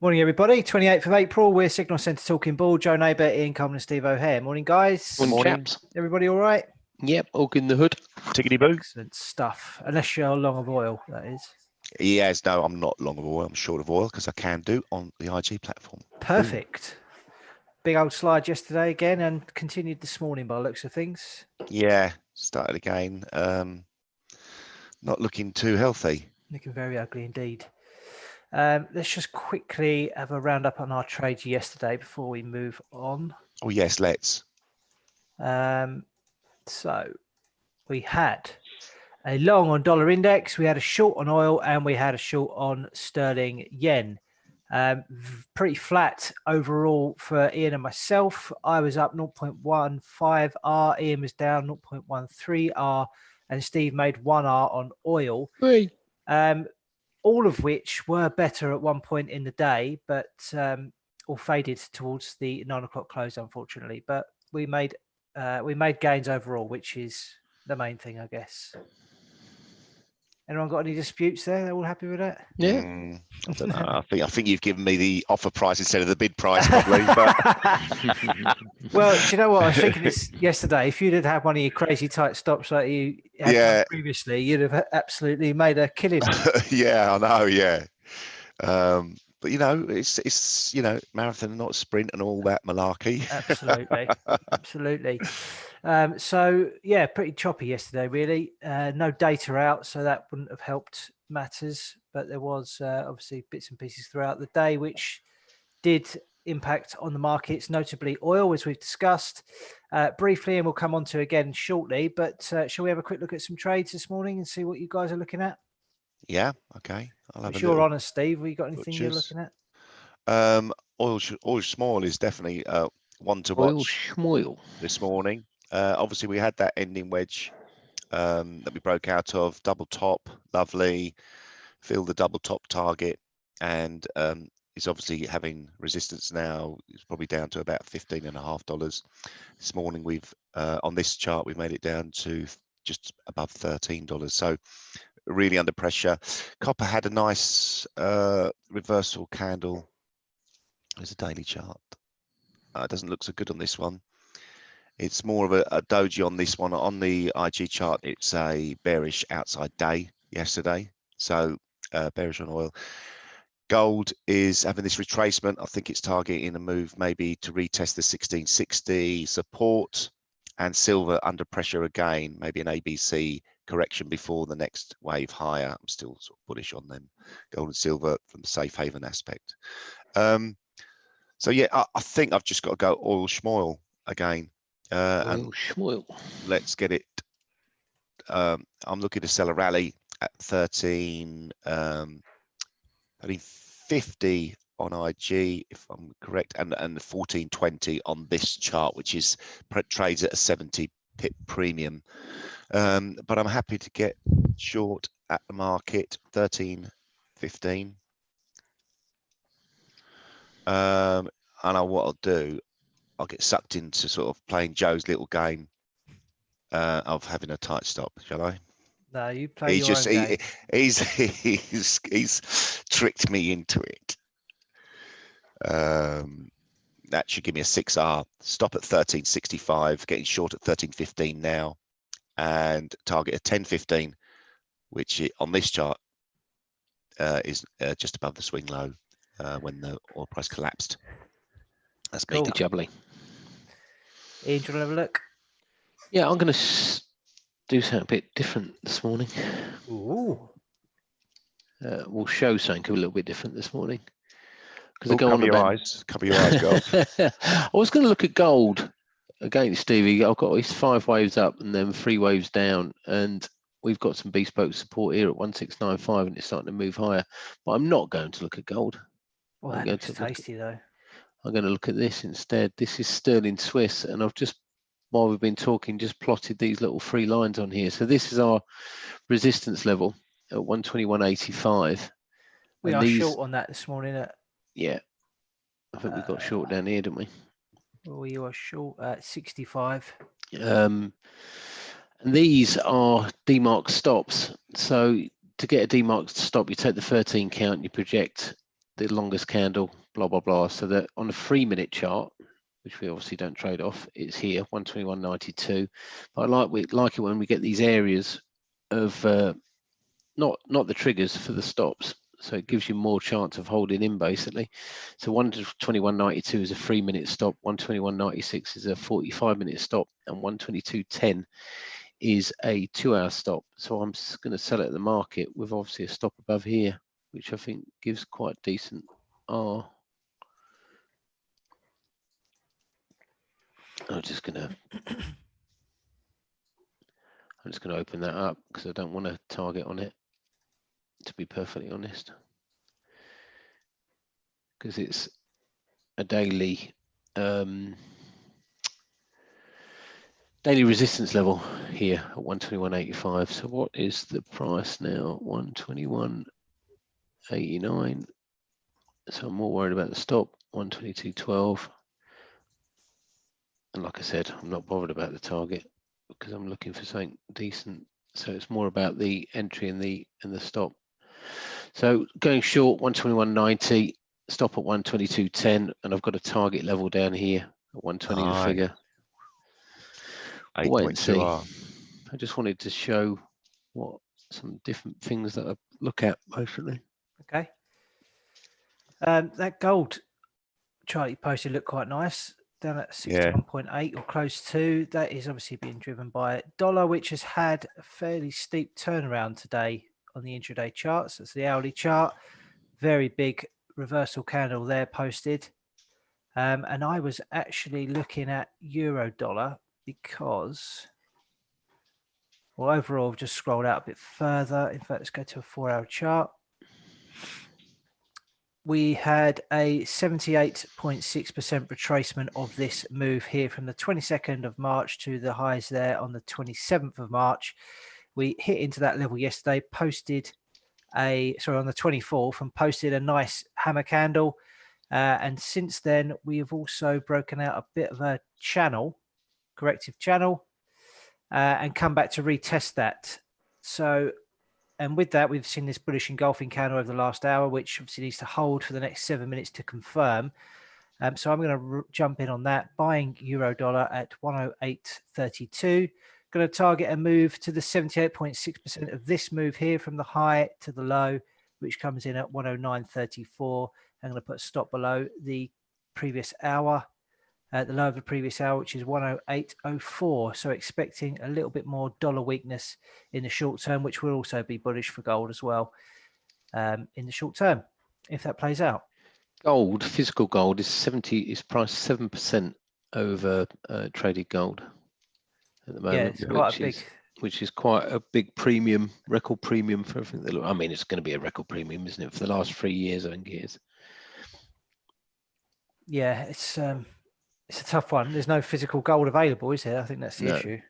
Morning, everybody. 28th of April. We're Signal Centre Talking Ball. Joe Neighbour, Ian Coleman and Steve O'Hare. Morning, guys. Morning, Morning. chaps. Everybody all right? Yep, all good in the hood. Tickety boo. Excellent stuff. Unless you're long of oil, that is. Yes, no, I'm not long of oil. I'm short of oil because I can do on the IG platform. Perfect. Big old slide yesterday again and continued this morning by the looks of things. Yeah, started again. Not looking too healthy. Looking very ugly indeed. Let's just quickly have a roundup on our trades yesterday before we move on. Oh, yes, let's. So we had a long on dollar index, we had a short on oil, and we had a short on sterling yen. Pretty flat overall for Ian and myself. I was up 0.15R, Ian was down 0.13R, and Steve made 1R on oil. All of which were better at one point in the day, but all faded towards the 9 o'clock close, unfortunately. But we made gains overall, which is the main thing, I guess. Anyone got any disputes there? They're all happy with that? Yeah. I don't know. I think you've given me the offer price instead of the bid price, probably. But well, do you know what? I was thinking this yesterday. If you'd have had one of your crazy tight stops like you had done previously, you'd have absolutely made a killing. Yeah, I know. Yeah. But it's marathon, not sprint, and all that malarkey. Absolutely. So yeah, pretty choppy yesterday, really. No data out, so that wouldn't have helped matters. But there was obviously bits and pieces throughout the day, which did impact on the markets, notably oil, as we've discussed briefly, and we'll come on to again shortly. But shall we have a quick look at some trades this morning and see what you guys are looking at? Yeah. Okay. I'll have You're honest, Steve. Have you got anything you're looking at? Oil small is definitely one to watch this morning. Obviously, we had that ending wedge that we broke out of, double top, lovely, filled the double top target, and it's obviously having resistance now. It's probably down to about $15.50. This morning, we've on this chart, we've made it down to just above $13. So really under pressure. Copper had a nice reversal candle. There's a daily chart. It doesn't look so good on this one. It's more of a doji on this one. On the IG chart, it's a bearish outside day yesterday. So bearish on oil. Gold is having this retracement. I think it's targeting a move maybe to retest the 1660 support, and silver under pressure again, maybe an ABC correction before the next wave higher. I'm still sort of bullish on them, gold and silver from the safe haven aspect. So yeah, I think I've just got to go oil schmoil again. Oil schmoil. Let's get it. I'm looking to sell a rally at 1350 on IG, if I'm correct, and the 1420 on this chart, which is trades at a 70 pip premium. But I'm happy to get short at the market 1315. And what I'll do, I'll get sucked into sort of playing Joe's little game of having a tight stop, shall I? No, you play your own game. He's tricked me into it. That should give me a 6R. Stop at 1365, getting short at 1315 now, and target at 1015, which on this chart is just above the swing low when the oil price collapsed. That's me. Jubbly. Ian, do you want to have a look? Yeah, I'm going to do something a bit different this morning. Ooh. We'll show something a little bit different this morning. Because cover your eyes, gold. I was going to look at gold again, Stevie. I've got these 5 waves up and then 3 waves down, and we've got some bespoke support here at 1695, and it's starting to move higher. But I'm not going to look at gold. Well, that looks tasty though. I'm going to look at this instead. This is sterling Swiss, and I've just, while we've been talking, just plotted these little 3 lines on here. So this is our resistance level at 121.85. We are short on that this morning. Yeah, I think we got short down here, didn't we? Well, you are short at 65. And these are demarked stops. So to get a demarked stop, you take the 13 count, you project the longest candle, blah, blah, blah. So that on the 3-minute chart, which we obviously don't trade off, it's here, 121.92. But I like it when we get these areas of not the triggers for the stops. So it gives you more chance of holding in basically. So 121.92 is a 3-minute stop, 121.96 is a 45-minute stop, and 122.10 is a 2-hour stop. So I'm going to sell it at the market with obviously a stop above here, which I think gives quite decent R. I'm just going to open that up because I don't want to target on it, to be perfectly honest, because it's a daily resistance level here at 121.85. So what is the price now? 121.89. So I'm more worried about the stop, 122.12. And like I said, I'm not bothered about the target because I'm looking for something decent. So it's more about the entry and the stop. So going short, 121.90, stop at 122.10, and I've got a target level down here at 120 the figure. We'll wait and see. I just wanted to show what some different things that I look at basically. Okay. That gold chart you posted looked quite nice, down at 61.8 or close to. That is obviously being driven by dollar, which has had a fairly steep turnaround today on the intraday charts. That's the hourly chart. Very big reversal candle there posted. And I was actually looking at euro dollar because, well, overall, I've just scrolled out a bit further. In fact, let's go to a 4-hour chart. We had a 78.6% retracement of this move here from the 22nd of March to the highs there on the 27th of March. We hit into that level yesterday, on the 24th, and posted a nice hammer candle. And since then, we have also broken out a bit of a corrective channel, and come back to retest that. So, and with that, we've seen this bullish engulfing candle over the last hour, which obviously needs to hold for the next 7 minutes to confirm. So I'm going to jump in on that, buying euro dollar at 108.32. Going to target a move to the 78.6% of this move here from the high to the low, which comes in at 109.34. I'm going to put a stop below the previous hour, the low of the previous hour, which is 108.04. So expecting a little bit more dollar weakness in the short term, which will also be bullish for gold as well in the short term, if that plays out. Gold, physical gold is priced 7% over traded gold at the moment, which is quite a big premium, record premium for everything. I mean, it's going to be a record premium, isn't it, for the last 3 years? I think it is. Yeah, it's a tough one. There's no physical gold available, is there? I think that's the issue.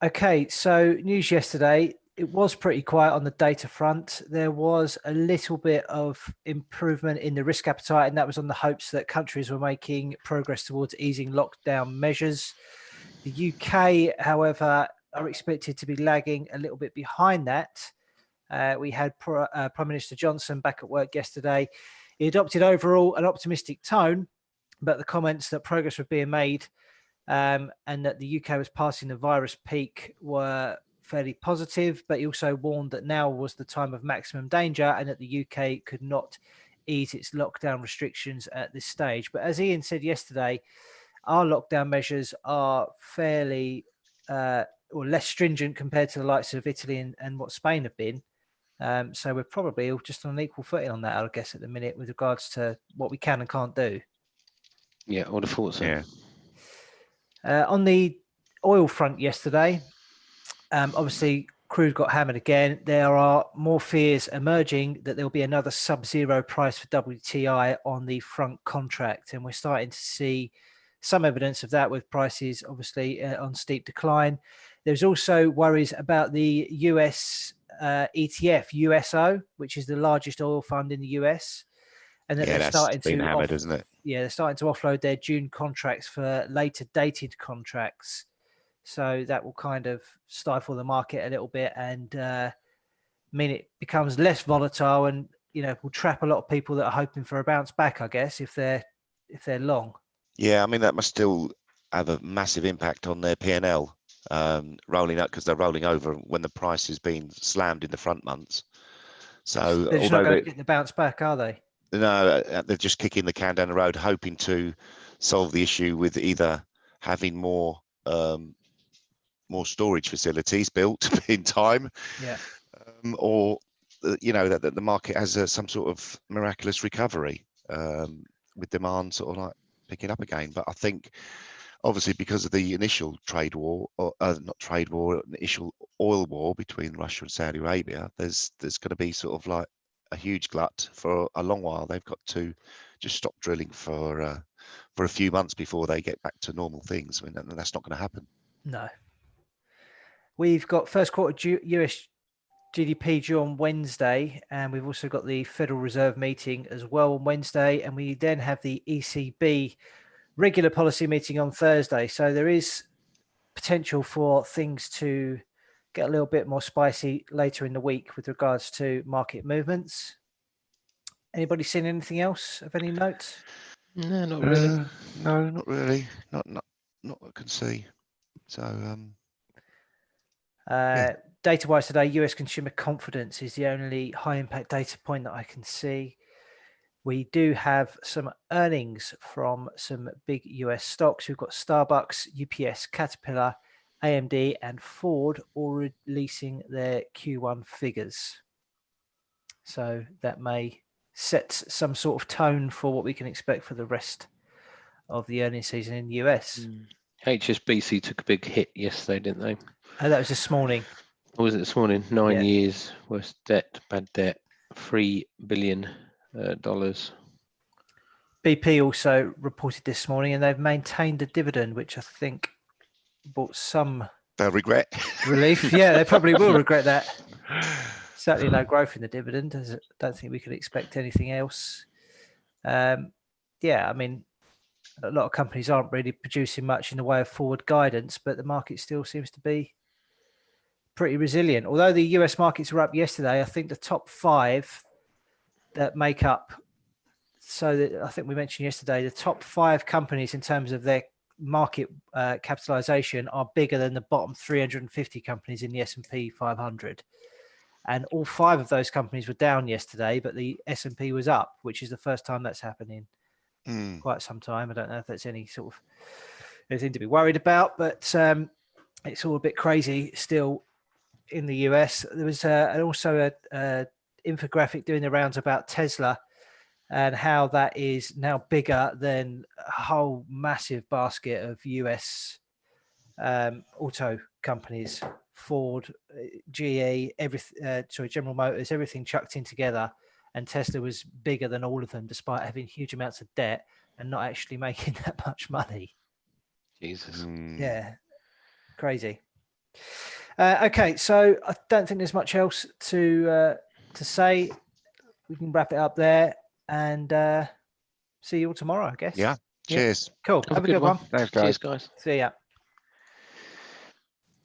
Okay, so news yesterday, it was pretty quiet on the data front. There was a little bit of improvement in the risk appetite, and that was on the hopes that countries were making progress towards easing lockdown measures. The UK, however, are expected to be lagging a little bit behind that. We had Prime Minister Johnson back at work yesterday. He adopted overall an optimistic tone, but the comments that progress was being made and that the UK was passing the virus peak were fairly positive, but he also warned that now was the time of maximum danger and that the UK could not ease its lockdown restrictions at this stage. But as Ian said yesterday, our lockdown measures are fairly or less stringent compared to the likes of Italy and what Spain have been. So we're probably just on an equal footing on that, I guess, at the minute with regards to what we can and can't do. Yeah, I would have thought so. Yeah. On the oil front yesterday, obviously crude got hammered again. There are more fears emerging that there will be another sub-zero price for WTI on the front contract, and we're starting to see some evidence of that with prices obviously on steep decline. There's also worries about the US ETF, USO, which is the largest oil fund in the US. And that they're starting to hammered, isn't it? Yeah, they're starting to offload their June contracts for later dated contracts. So that will kind of stifle the market a little bit and mean it becomes less volatile. And, will trap a lot of people that are hoping for a bounce back, I guess, if they're long. Yeah, I mean, that must still have a massive impact on their P&L, rolling up, because they're rolling over when the price has been slammed in the front months. So They're just not going to get the bounce back, are they? No, they're just kicking the can down the road, hoping to solve the issue with either having more storage facilities built in time, Yeah. or that the market has some sort of miraculous recovery, with demand sort of like picking up again. But I think obviously because of the initial trade war, or not trade war, initial oil war between Russia and Saudi Arabia, there's going to be sort of like a huge glut for a long while. They've got to just stop drilling for a few months before they get back to normal things. I mean, that's not going to happen. No. We've got first quarter US GDP due on Wednesday, and we've also got the Federal Reserve meeting as well on Wednesday, and we then have the ECB regular policy meeting on Thursday. So there is potential for things to get a little bit more spicy later in the week with regards to market movements. Anybody seen anything else of any note? No, not really. No, not really. Not what I can see. So yeah. Data-wise today, US consumer confidence is the only high-impact data point that I can see. We do have some earnings from some big US stocks. We've got Starbucks, UPS, Caterpillar, AMD, and Ford all releasing their Q1 figures. So that may set some sort of tone for what we can expect for the rest of the earnings season in the US. HSBC took a big hit yesterday, didn't they? That was this morning. Or was it this morning? 9 Yeah. years worth debt, bad debt, $3 billion. BP also reported this morning, and they've maintained a dividend, which I think brought some They'll regret relief. Yeah, they probably will regret that. Certainly no growth in the dividend. I don't think we could expect anything else. Yeah, I mean, a lot of companies aren't really producing much in the way of forward guidance, but the market still seems to be pretty resilient. Although the US markets were up yesterday, I think the top 5 that make up, so that I think we mentioned yesterday, the top 5 companies in terms of their market capitalization are bigger than the bottom 350 companies in the S&P 500. And all 5 of those companies were down yesterday, but the S&P was up, which is the first time that's happened in quite some time. I don't know if that's any sort of anything to be worried about, but it's all a bit crazy still in the US. There was also a infographic doing the rounds about Tesla and how that is now bigger than a whole massive basket of US auto companies, Ford, GE, General Motors, everything chucked in together. And Tesla was bigger than all of them, despite having huge amounts of debt and not actually making that much money. Jesus. Yeah, crazy. Okay, so I don't think there's much else to say. We can wrap it up there and see you all tomorrow, I guess. Yeah. Cheers. Cool. Have a good one. Thanks, guys. Cheers, guys. See ya.